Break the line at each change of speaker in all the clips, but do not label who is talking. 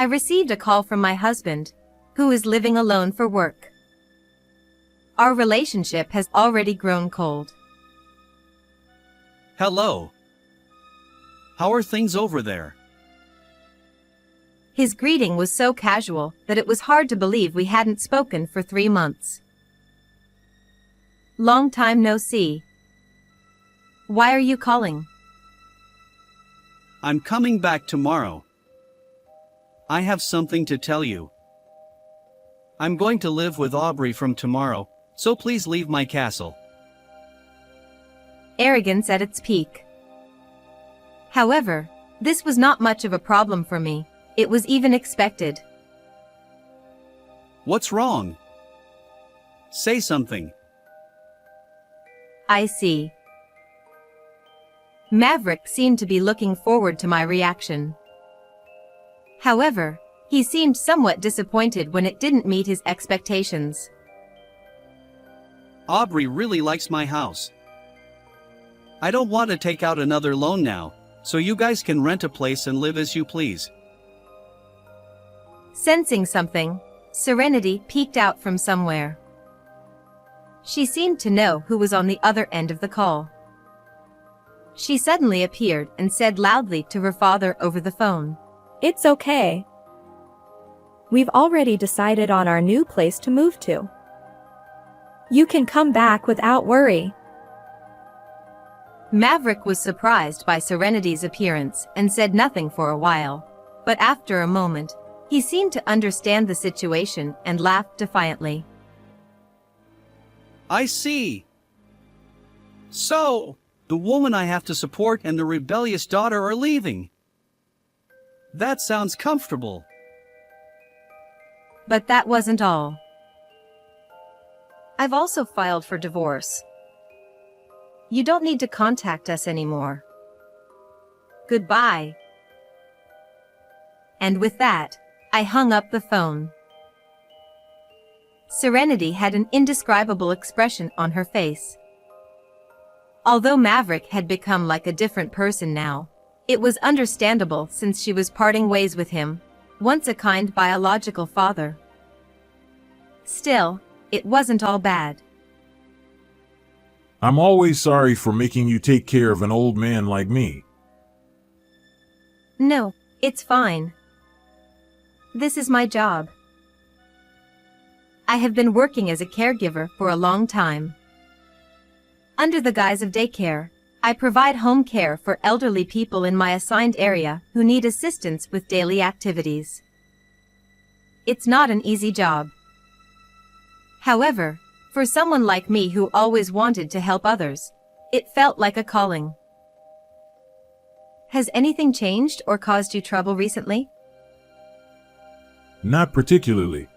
I received a call from my husband, who is living alone for work. Our relationship has already grown cold.
Hello. How are things over there?
His greeting was so casual that it was hard to believe we hadn't spoken for 3 months. Long time no see. Why are you calling?
I'm coming back tomorrow. I have something to tell you. I'm going to live with Aubrey from tomorrow, so please leave my castle.
Arrogance at its peak. However, this was not much of a problem for me. It was even expected.
What's wrong? Say something.
I see. Maverick seemed to be looking forward to my reaction. However, he seemed somewhat disappointed when it didn't meet his expectations.
Aubrey really likes my house. I don't want to take out another loan now, so you guys can rent a place and live as you please.
Sensing something, Serenity peeked out from somewhere. She seemed to know who was on the other end of the call. She suddenly appeared and said loudly to her father over the phone,
"It's okay. We've already decided on our new place to move to. You can come back without worry."
Maverick was surprised by Serenity's appearance and said nothing for a while. But after a moment, he seemed to understand the situation and laughed defiantly.
I see. So, the woman I have to support and the rebellious daughter are leaving. That sounds comfortable.
But that wasn't all. I've also filed for divorce. You don't need to contact us anymore. Goodbye. And with that, I hung up the phone. Serenity had an indescribable expression on her face. Although Maverick had become like a different person now, it was understandable since she was parting ways with him, once a kind biological father. Still, it wasn't all bad.
I'm always sorry for making you take care of an old man like me.
No, it's fine. This is my job. I have been working as a caregiver for a long time. Under the guise of daycare, I provide home care for elderly people in my assigned area who need assistance with daily activities. It's not an easy job. However, for someone like me who always wanted to help others, it felt like a calling. Has anything changed or caused you trouble recently?
Not particularly.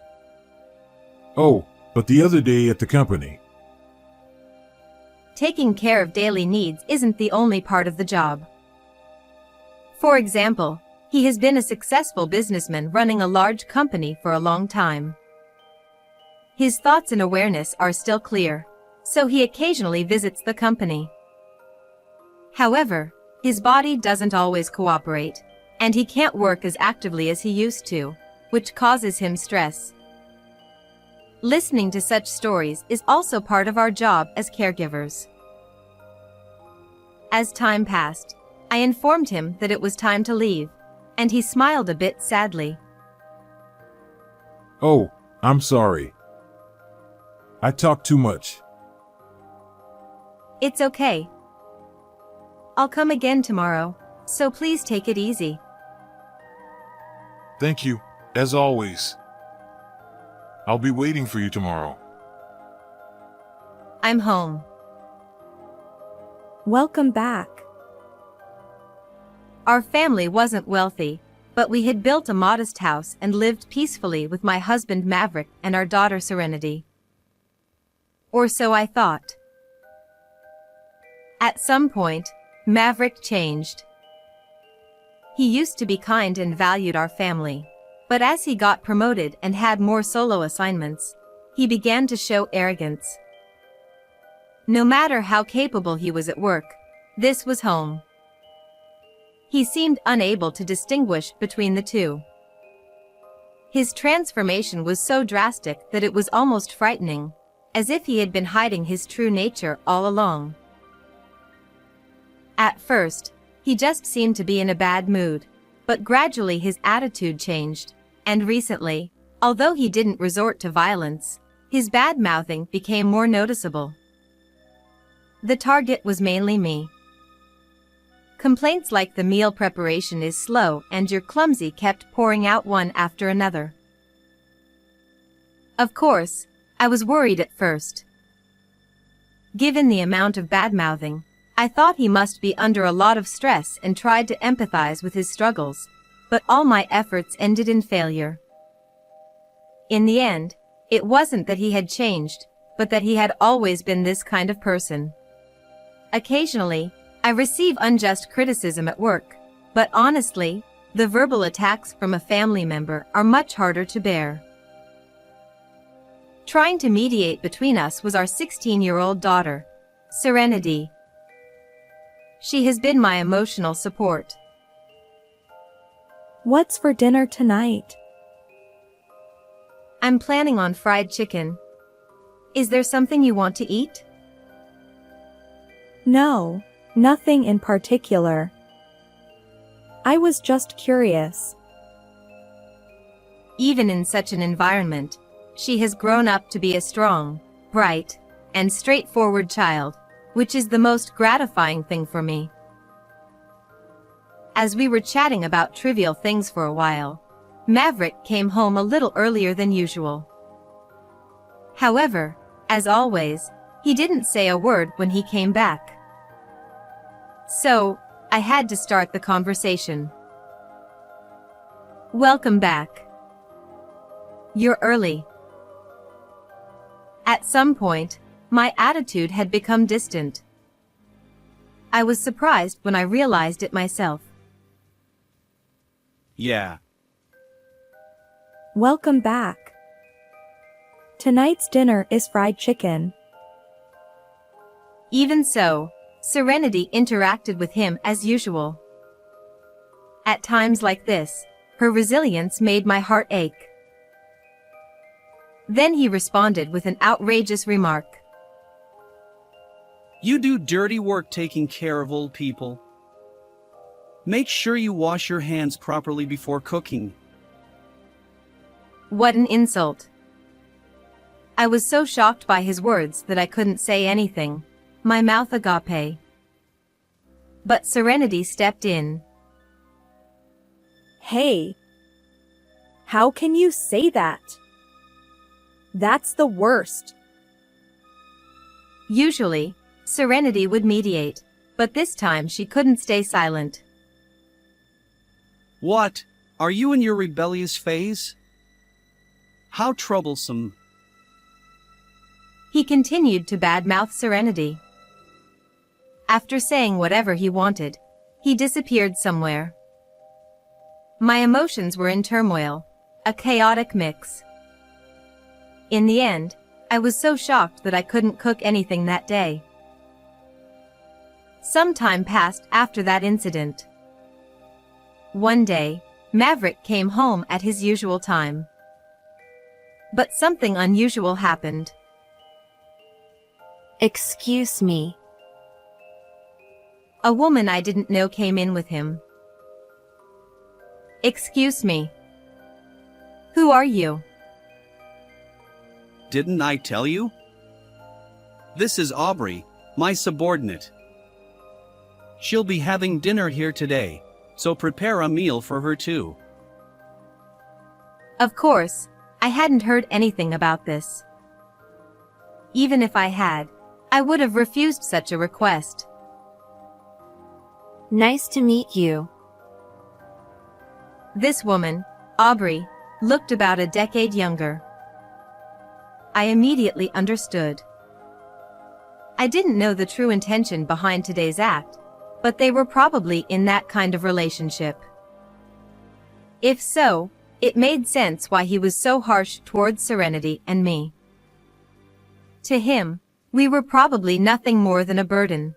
Oh, but the other day at the company.
Taking care of daily needs isn't the only part of the job. For example, he has been a successful businessman running a large company for a long time. His thoughts and awareness are still clear, so he occasionally visits the company. However, his body doesn't always cooperate, and he can't work as actively as he used to, which causes him stress. Listening to such stories is also part of our job as caregivers. As time passed, I informed him that it was time to leave, and he smiled a bit sadly.
Oh, I'm sorry. I talk too much.
It's okay. I'll come again tomorrow, so please take it easy.
Thank you, as always. I'll be waiting for you tomorrow.
I'm home.
Welcome back.
Our family wasn't wealthy, but we had built a modest house and lived peacefully with my husband Maverick and our daughter Serenity. Or so I thought. At some point, Maverick changed. He used to be kind and valued our family, but as he got promoted and had more solo assignments, he began to show arrogance. No matter how capable he was at work, this was home. He seemed unable to distinguish between the two. His transformation was so drastic that it was almost frightening, as if he had been hiding his true nature all along. At first, he just seemed to be in a bad mood, but gradually his attitude changed, and recently, although he didn't resort to violence, his bad-mouthing became more noticeable. The target was mainly me. Complaints like the meal preparation is slow and you're clumsy kept pouring out one after another. Of course, I was worried at first. Given the amount of bad-mouthing, I thought he must be under a lot of stress and tried to empathize with his struggles, but all my efforts ended in failure. In the end, it wasn't that he had changed, but that he had always been this kind of person. Occasionally, I receive unjust criticism at work, but honestly, the verbal attacks from a family member are much harder to bear. Trying to mediate between us was our 16-year-old daughter, Serenity. She has been my emotional support.
What's for dinner tonight?
I'm planning on fried chicken. Is there something you want to eat?
No, nothing in particular. I was just curious.
Even in such an environment, she has grown up to be a strong, bright, and straightforward child, which is the most gratifying thing for me. As we were chatting about trivial things for a while, Maverick came home a little earlier than usual. However, as always, he didn't say a word when he came back. So, I had to start the conversation. Welcome back. You're early. At some point, my attitude had become distant. I was surprised when I realized it myself.
Yeah.
Welcome back. Tonight's dinner is fried chicken.
Even so, Serenity interacted with him as usual. At times like this, her resilience made my heart ache. Then he responded with an outrageous remark.
You do dirty work taking care of old people. Make sure you wash your hands properly before cooking.
What an insult. I was so shocked by his words that I couldn't say anything, my mouth agape. But Serenity stepped in.
Hey! How can you say that? That's the worst.
Usually, Serenity would mediate, but this time she couldn't stay silent.
What? Are you in your rebellious phase? How troublesome.
He continued to badmouth Serenity. After saying whatever he wanted, he disappeared somewhere. My emotions were in turmoil, a chaotic mix. In the end, I was so shocked that I couldn't cook anything that day. Some time passed after that incident. One day, Maverick came home at his usual time. But something unusual happened.
Excuse me.
A woman I didn't know came in with him. Excuse me. Who are you?
Didn't I tell you? This is Aubrey, my subordinate. She'll be having dinner here today, so prepare a meal for her too.
Of course, I hadn't heard anything about this. Even if I had, I would have refused such a request.
Nice to meet you.
This woman, Aubrey, looked about a decade younger. I immediately understood. I didn't know the true intention behind today's act, but they were probably in that kind of relationship. If so, it made sense why he was so harsh towards Serenity and me. To him, we were probably nothing more than a burden.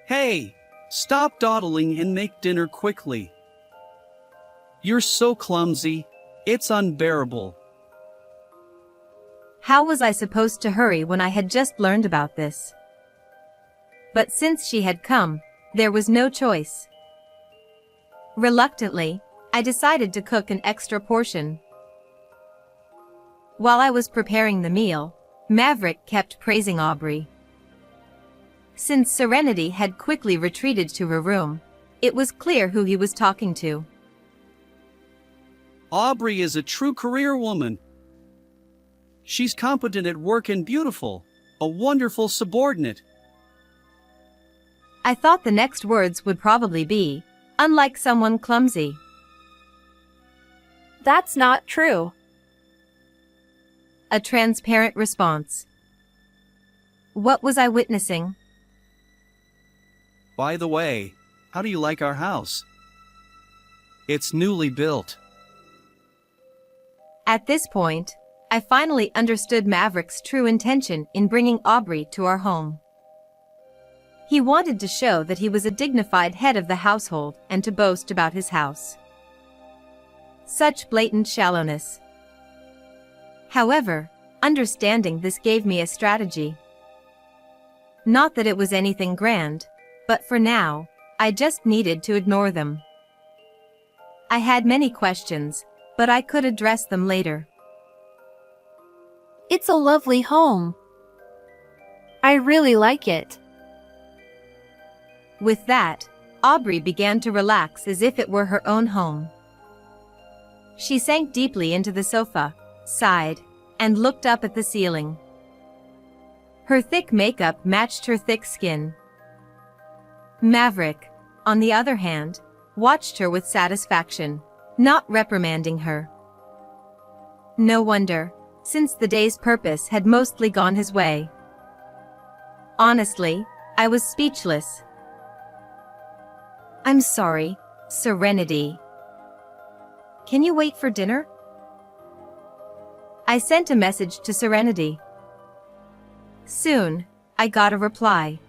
Hey, stop dawdling and make dinner quickly. You're so clumsy. It's unbearable.
How was I supposed to hurry when I had just learned about this? But since she had come, there was no choice. Reluctantly, I decided to cook an extra portion. While I was preparing the meal, Maverick kept praising Aubrey. Since Serenity had quickly retreated to her room, it was clear who he was talking to.
Aubrey is a true career woman. She's competent at work and beautiful, a wonderful subordinate.
I thought the next words would probably be, unlike someone clumsy.
That's not true.
A transparent response. What was I witnessing?
By the way, how do you like our house? It's newly built.
At this point, I finally understood Maverick's true intention in bringing Aubrey to our home. He wanted to show that he was a dignified head of the household and to boast about his house. Such blatant shallowness. However, understanding this gave me a strategy. Not that it was anything grand, but for now, I just needed to ignore them. I had many questions, but I could address them later.
It's a lovely home. I really like it.
With that, Aubrey began to relax as if it were her own home. She sank deeply into the sofa, sighed, and looked up at the ceiling. Her thick makeup matched her thick skin. Maverick, on the other hand, watched her with satisfaction, not reprimanding her. No wonder, since the day's purpose had mostly gone his way. Honestly, I was speechless. I'm sorry, Serenity. Can you wait for dinner? I sent a message to Serenity. Soon, I got a reply.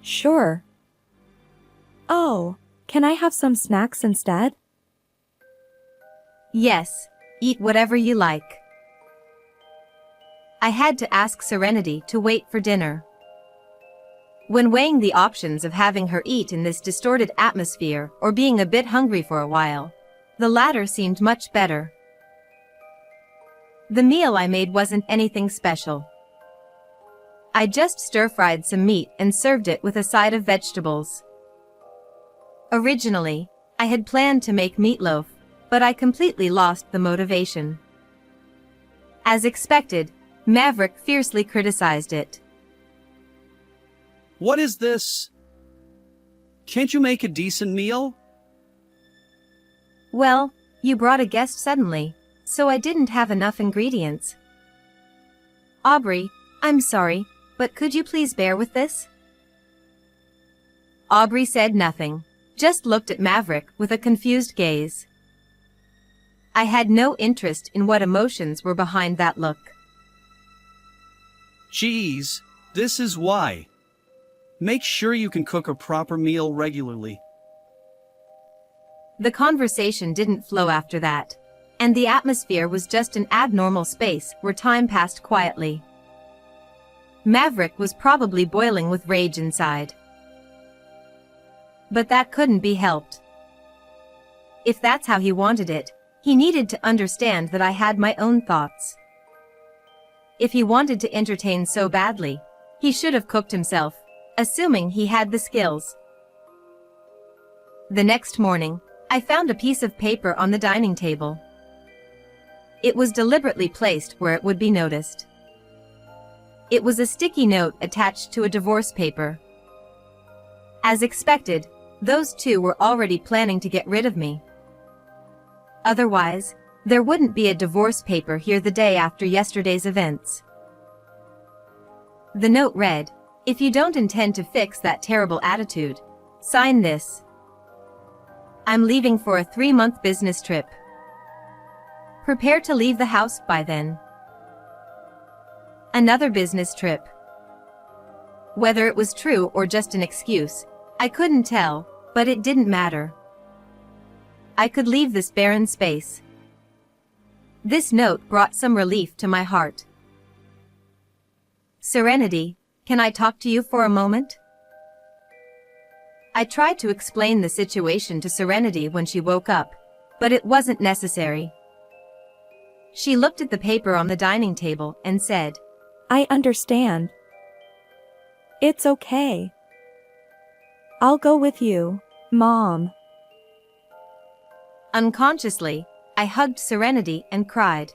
Sure. Oh, can I have some snacks instead?
Yes, eat whatever you like. I had to ask Serenity to wait for dinner. When weighing the options of having her eat in this distorted atmosphere or being a bit hungry for a while, the latter seemed much better. The meal I made wasn't anything special. I just stir-fried some meat and served it with a side of vegetables. Originally, I had planned to make meatloaf, but I completely lost the motivation. As expected, Maverick fiercely criticized it.
What is this? Can't you make a decent meal?
Well, you brought a guest suddenly, so I didn't have enough ingredients. Aubrey, I'm sorry, but could you please bear with this? Aubrey said nothing, just looked at Maverick with a confused gaze. I had no interest in what emotions were behind that look.
Geez, this is why. Make sure you can cook a proper meal regularly.
The conversation didn't flow after that, and the atmosphere was just an abnormal space where time passed quietly. Maverick was probably boiling with rage inside. But that couldn't be helped. If that's how he wanted it, he needed to understand that I had my own thoughts. If he wanted to entertain so badly, he should have cooked himself, assuming he had the skills. The next morning, I found a piece of paper on the dining table. It was deliberately placed where it would be noticed. It was a sticky note attached to a divorce paper. As expected, those two were already planning to get rid of me. Otherwise, there wouldn't be a divorce paper here the day after yesterday's events. The note read, "If you don't intend to fix that terrible attitude, sign this. I'm leaving for a 3-month business trip. Prepare to leave the house by then." Another business trip. Whether it was true or just an excuse, I couldn't tell, but it didn't matter. I could leave this barren space. This note brought some relief to my heart. Serenity, can I talk to you for a moment? I tried to explain the situation to Serenity when she woke up, but it wasn't necessary. She looked at the paper on the dining table and said,
I understand. It's okay. I'll go with you, Mom.
Unconsciously, I hugged Serenity and cried.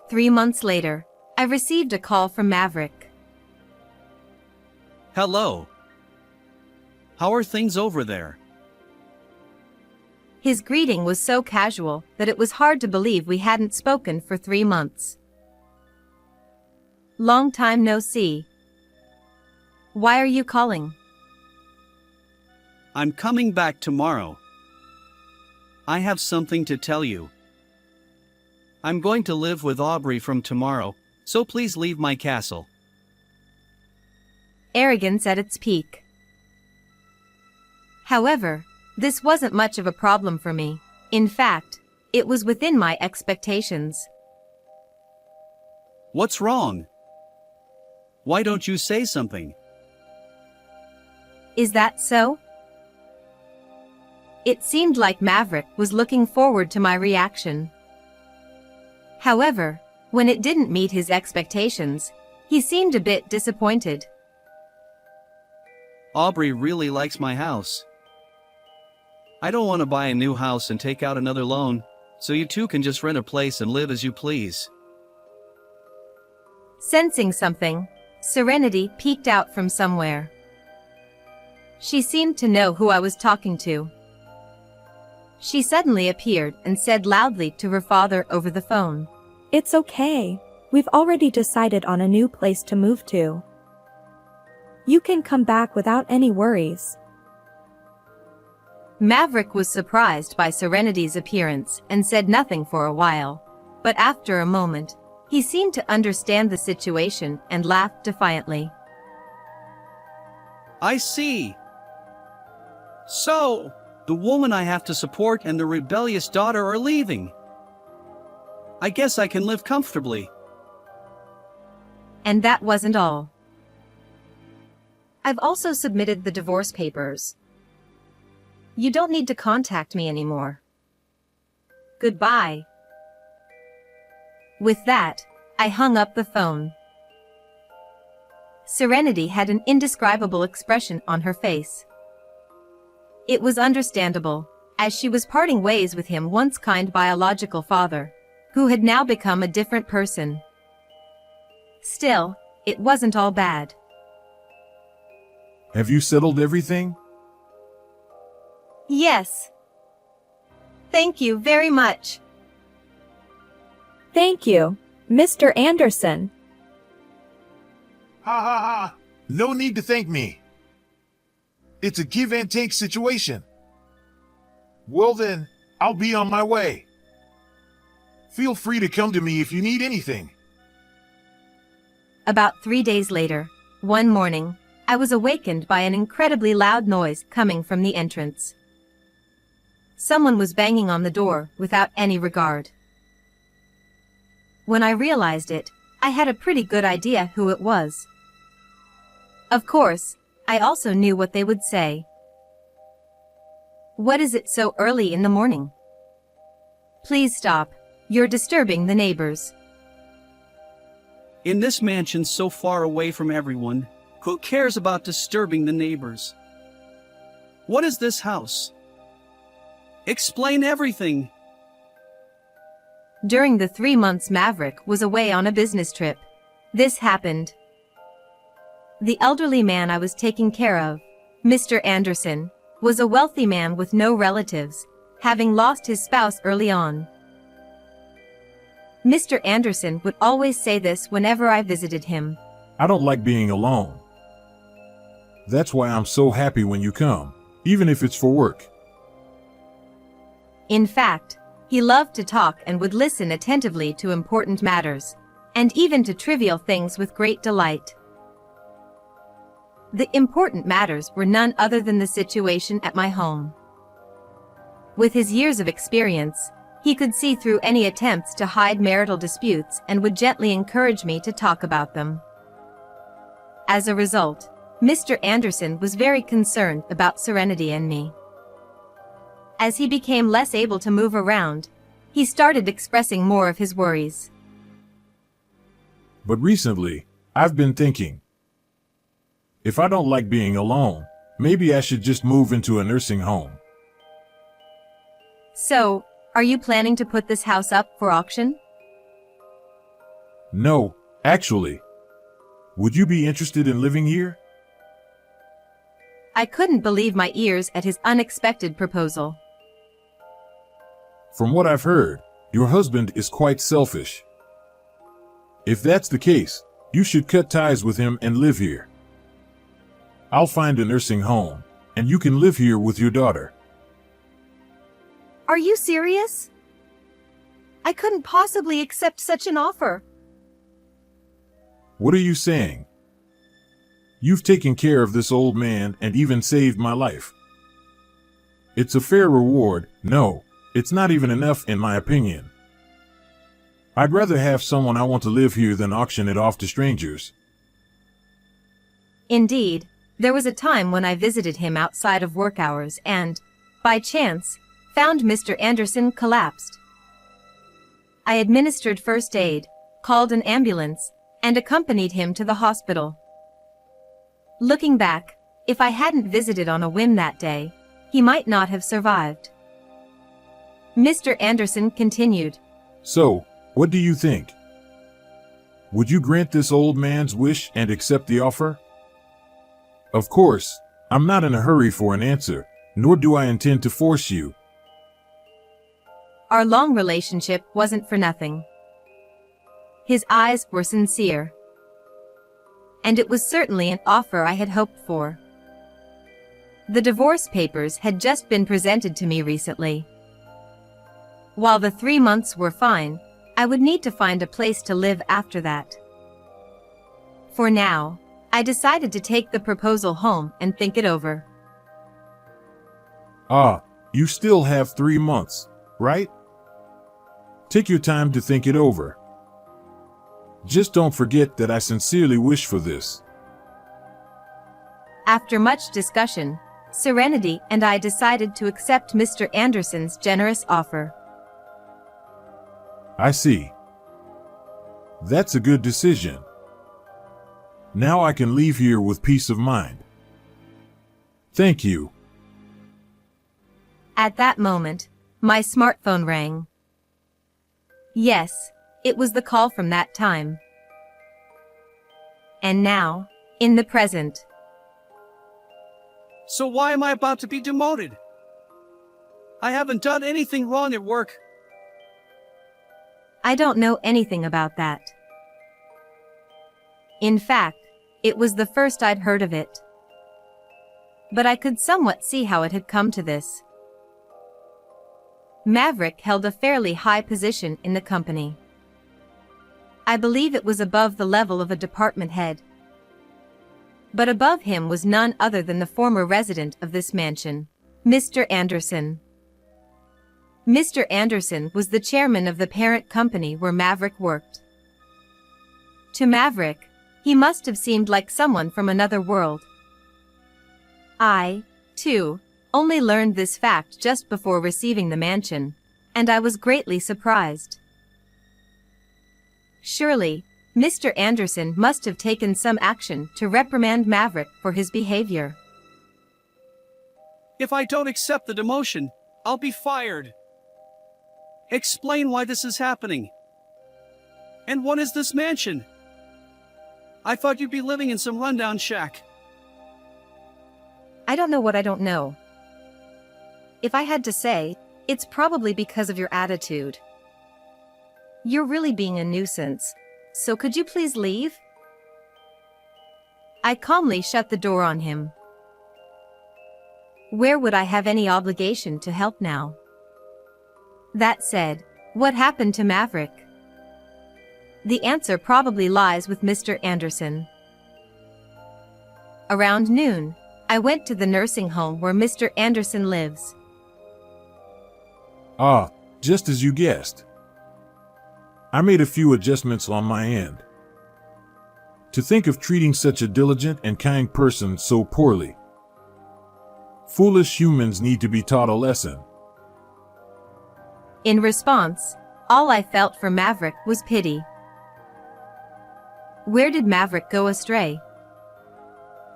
3 months later, I received a call from Maverick.
Hello. How are things over there?
His greeting was so casual that it was hard to believe we hadn't spoken for 3 months. Long time no see. Why are you calling?
I'm coming back tomorrow. I have something to tell you. I'm going to live with Aubrey from tomorrow, so please leave my castle.
Arrogance at its peak. However, this wasn't much of a problem for me. In fact, it was within my expectations.
What's wrong? Why don't you say something?
Is that so? It seemed like Maverick was looking forward to my reaction. However, when it didn't meet his expectations, he seemed a bit disappointed.
Aubrey really likes my house. I don't want to buy a new house and take out another loan, so you two can just rent a place and live as you please.
Sensing something, Serenity peeked out from somewhere. She seemed to know who I was talking to. She suddenly appeared and said loudly to her father over the phone,
It's okay. We've already decided on a new place to move to. You can come back without any worries.
Maverick was surprised by Serenity's appearance and said nothing for a while, but after a moment, he seemed to understand the situation and laughed defiantly.
I see. So, the woman I have to support and the rebellious daughter are leaving. I guess I can live comfortably.
And that wasn't all. I've also submitted the divorce papers. You don't need to contact me anymore. Goodbye. With that, I hung up the phone. Serenity had an indescribable expression on her face. It was understandable, as she was parting ways with him once kind biological father, who had now become a different person. Still, it wasn't all bad.
Have you settled everything?
Yes. Thank you very much.
Thank you, Mr. Anderson.
Ha ha ha! No need to thank me. It's a give and take situation. Well then, I'll be on my way. Feel free to come to me if you need anything.
About 3 days later, one morning, I was awakened by an incredibly loud noise coming from the entrance. Someone was banging on the door without any regard. When I realized it, I had a pretty good idea who it was. Of course, I also knew what they would say. What is it so early in the morning? Please stop. You're disturbing the neighbors.
In this mansion so far away from everyone, who cares about disturbing the neighbors? What is this house? Explain everything.
During the 3 months Maverick was away on a business trip, this happened. The elderly man I was taking care of, Mr. Anderson, was a wealthy man with no relatives, having lost his spouse early on. Mr. Anderson would always say this whenever I visited him.
I don't like being alone. That's why I'm so happy when you come, even if it's for work.
In fact, he loved to talk and would listen attentively to important matters, and even to trivial things with great delight. The important matters were none other than the situation at my home. With his years of experience, he could see through any attempts to hide marital disputes and would gently encourage me to talk about them. As a result, Mr. Anderson was very concerned about Serenity and me. As he became less able to move around, he started expressing more of his worries.
But recently, I've been thinking, if I don't like being alone, maybe I should just move into a nursing home.
So, are you planning to put this house up for auction?
No, actually. Would you be interested in living here?
I couldn't believe my ears at his unexpected proposal.
From what I've heard, your husband is quite selfish. If that's the case, you should cut ties with him and live here. I'll find a nursing home, and you can live here with your daughter.
Are you serious? I couldn't possibly accept such an offer.
What are you saying? You've taken care of this old man and even saved my life. It's a fair reward. No, it's not even enough in my opinion. I'd rather have someone I want to live here than auction it off to strangers.
Indeed, there was a time when I visited him outside of work hours and, by chance, found Mr. Anderson collapsed. I administered first aid, called an ambulance, and accompanied him to the hospital. Looking back, if I hadn't visited on a whim that day, he might not have survived. Mr. Anderson continued.
So, what do you think? Would you grant this old man's wish and accept the offer? Of course, I'm not in a hurry for an answer, nor do I intend to force you.
Our long relationship wasn't for nothing. His eyes were sincere. And it was certainly an offer I had hoped for. The divorce papers had just been presented to me recently. While the 3 months were fine, I would need to find a place to live after that. For now, I decided to take the proposal home and think it over.
You still have 3 months, right? Take your time to think it over. Just don't forget that I sincerely wish for this.
After much discussion, Serenity and I decided to accept Mr. Anderson's generous offer.
I see. That's a good decision. Now I can leave here with peace of mind. Thank you.
At that moment, my smartphone rang. Yes, it was the call from that time. And now, in the present.
So why am I about to be demoted? I haven't done anything wrong at work.
I don't know anything about that. In fact, it was the first I'd heard of it. But I could somewhat see how it had come to this. Maverick held a fairly high position in the company. I believe it was above the level of a department head. But above him was none other than the former resident of this mansion, Mr. Anderson. Mr. Anderson was the chairman of the parent company where Maverick worked. To Maverick, he must have seemed like someone from another world. I, too, only learned this fact just before receiving the mansion, and I was greatly surprised. Surely, Mr. Anderson must have taken some action to reprimand Maverick for his behavior.
If I don't accept the demotion, I'll be fired. Explain why this is happening. And what is this mansion? I thought you'd be living in some rundown shack.
I don't know what I don't know. If I had to say, it's probably because of your attitude. You're really being a nuisance, so could you please leave? I calmly shut the door on him. Where would I have any obligation to help now? That said, what happened to Maverick? The answer probably lies with Mr. Anderson. Around noon, I went to the nursing home where Mr. Anderson lives.
Ah, just as you guessed. I made a few adjustments on my end. To think of treating such a diligent and kind person so poorly. Foolish humans need to be taught a lesson.
In response, all I felt for Maverick was pity. Where did Maverick go astray?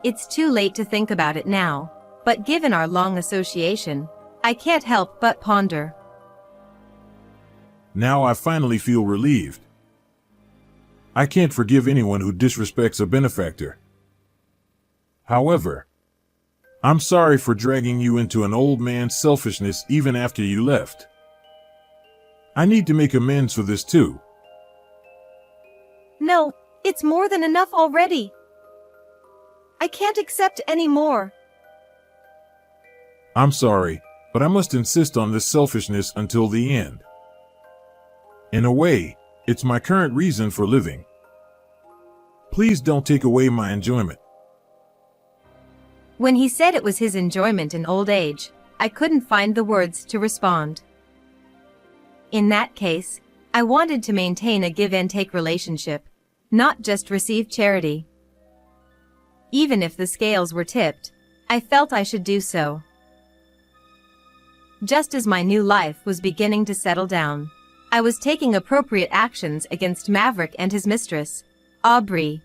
It's too late to think about it now, but given our long association, I can't help but ponder.
Now I finally feel relieved. I can't forgive anyone who disrespects a benefactor. However, I'm sorry for dragging you into an old man's selfishness even after you left. I need to make amends for this too.
No, it's more than enough already. I can't accept any more.
I'm sorry, but I must insist on this selfishness until the end. In a way, it's my current reason for living. Please don't take away my enjoyment.
When he said it was his enjoyment in old age, I couldn't find the words to respond. In that case, I wanted to maintain a give-and-take relationship, not just receive charity. Even if the scales were tipped, I felt I should do so. Just as my new life was beginning to settle down, I was taking appropriate actions against Maverick and his mistress, Aubrey.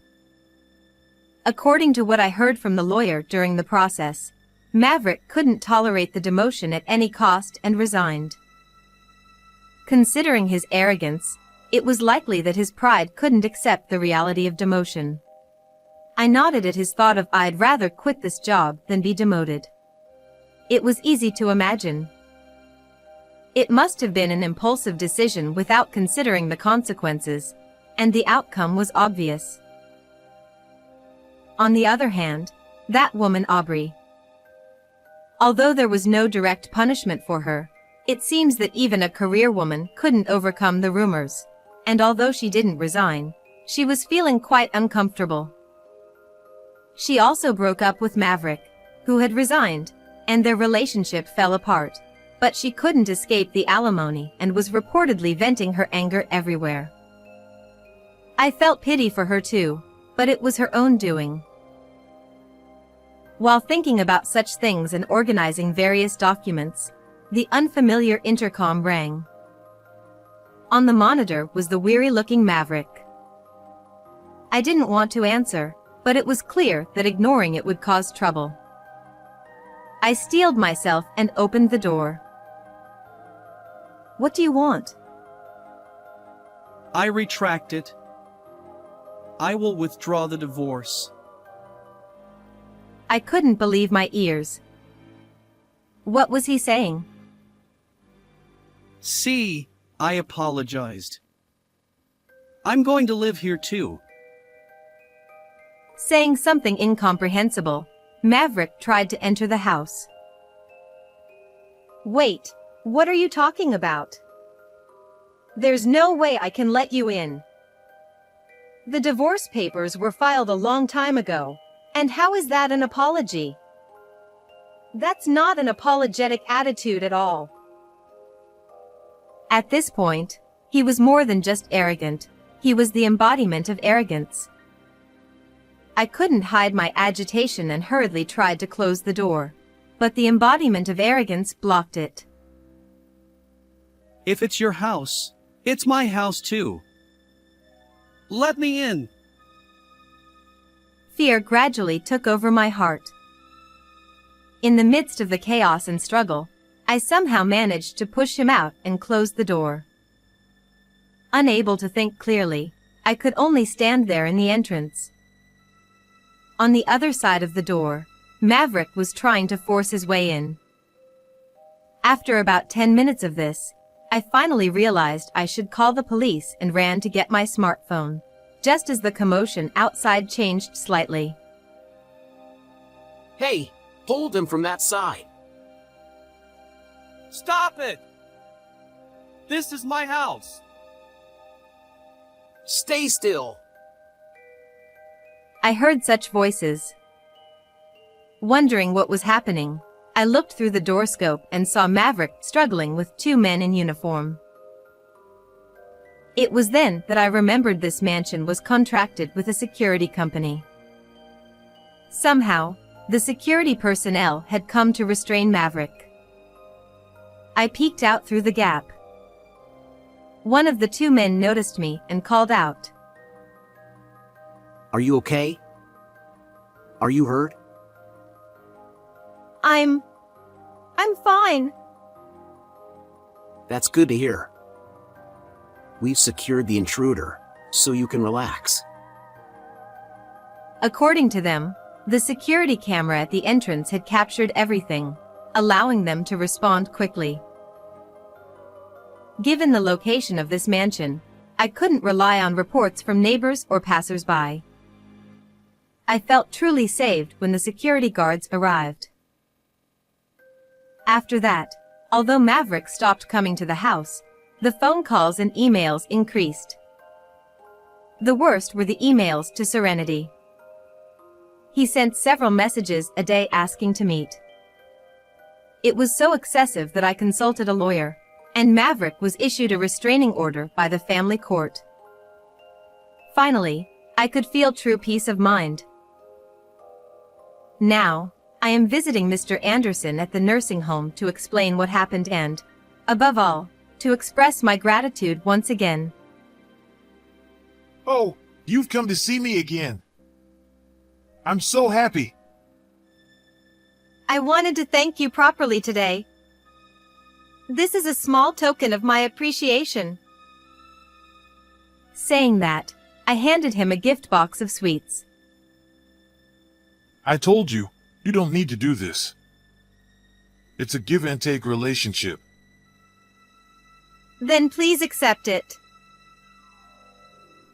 According to what I heard from the lawyer during the process, Maverick couldn't tolerate the demotion at any cost and resigned. Considering his arrogance, it was likely that his pride couldn't accept the reality of demotion. I nodded at his thought of I'd rather quit this job than be demoted. It was easy to imagine. It must have been an impulsive decision without considering the consequences, and the outcome was obvious. On the other hand, that woman Aubrey. Although there was no direct punishment for her, it seems that even a career woman couldn't overcome the rumors, and although she didn't resign, she was feeling quite uncomfortable. She also broke up with Maverick, who had resigned, and their relationship fell apart, but she couldn't escape the alimony and was reportedly venting her anger everywhere. I felt pity for her too, but it was her own doing. While thinking about such things and organizing various documents, the unfamiliar intercom rang. On the monitor was the weary-looking Maverick. I didn't want to answer, but it was clear that ignoring it would cause trouble. I steeled myself and opened the door. What do you want?
I retract it. I will withdraw the divorce.
I couldn't believe my ears. What was he saying?
See, I apologized. I'm going to live here too.
Saying something incomprehensible, Maverick tried to enter the house. Wait, what are you talking about? There's no way I can let you in. The divorce papers were filed a long time ago, and how is that an apology? That's not an apologetic attitude at all. At this point, he was more than just arrogant, he was the embodiment of arrogance. I couldn't hide my agitation and hurriedly tried to close the door, but the embodiment of arrogance blocked it.
If it's your house, it's my house too. Let me in.
Fear gradually took over my heart. In the midst of the chaos and struggle, I somehow managed to push him out and close the door. Unable to think clearly, I could only stand there in the entrance. On the other side of the door, Maverick was trying to force his way in. After about 10 minutes of this, I finally realized I should call the police and ran to get my smartphone, just as the commotion outside changed slightly.
Hey, hold him from that side.
Stop it! This is my house.
Stay still.
I heard such voices. Wondering what was happening, I looked through the doorscope and saw Maverick struggling with two men in uniform. It was then that I remembered this mansion was contracted with a security company. Somehow, the security personnel had come to restrain Maverick. I peeked out through the gap. One of the two men noticed me and called out.
Are you okay? Are you hurt?
I'm fine.
That's good to hear. We've secured the intruder, so you can relax.
According to them, the security camera at the entrance had captured everything, allowing them to respond quickly. Given the location of this mansion, I couldn't rely on reports from neighbors or passers-by. I felt truly saved when the security guards arrived. After that, although Maverick stopped coming to the house, the phone calls and emails increased. The worst were the emails to Serenity. He sent several messages a day asking to meet. It was so excessive that I consulted a lawyer, and Maverick was issued a restraining order by the family court. Finally, I could feel true peace of mind. Now, I am visiting Mr. Anderson at the nursing home to explain what happened and, above all, to express my gratitude once again.
Oh, you've come to see me again. I'm so happy.
I wanted to thank you properly today. This is a small token of my appreciation. Saying that, I handed him a gift box of sweets.
I told you, you don't need to do this. It's a give and take relationship.
Then please accept it.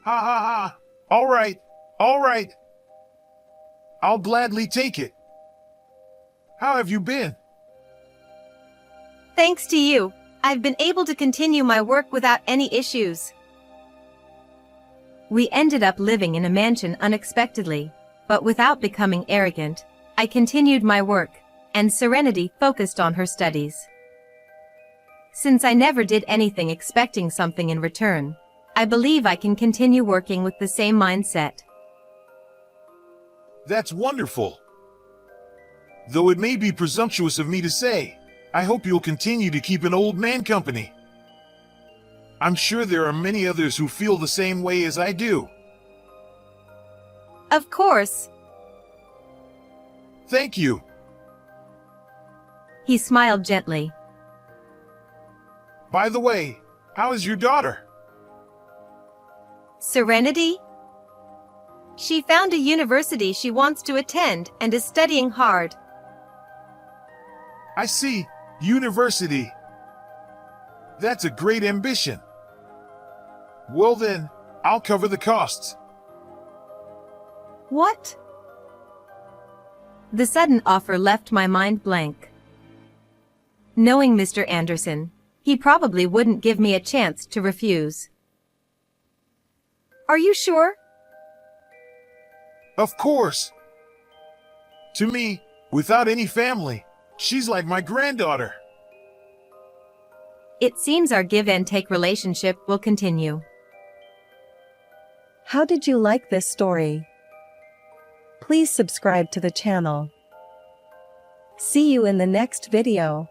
Ha ha ha. All right. All right. I'll gladly take it. How have you been?
Thanks to you, I've been able to continue my work without any issues. We ended up living in a mansion unexpectedly, but without becoming arrogant. I continued my work, and Serenity focused on her studies. Since I never did anything expecting something in return, I believe I can continue working with the same mindset.
That's wonderful. Though it may be presumptuous of me to say, I hope you'll continue to keep an old man company. I'm sure there are many others who feel the same way as I do.
Of course.
Thank you.
He smiled gently.
By the way, how is your daughter?
Serenity? She found a university she wants to attend and is studying hard.
I see. University. That's a great ambition. Well then, I'll cover the costs.
What? The sudden offer left my mind blank. Knowing Mr. Anderson, he probably wouldn't give me a chance to refuse. Are you sure?
Of course. To me, without any family, she's like my granddaughter.
It seems our give and take relationship will continue.
How did you like this story? Please subscribe to the channel. See you in the next video.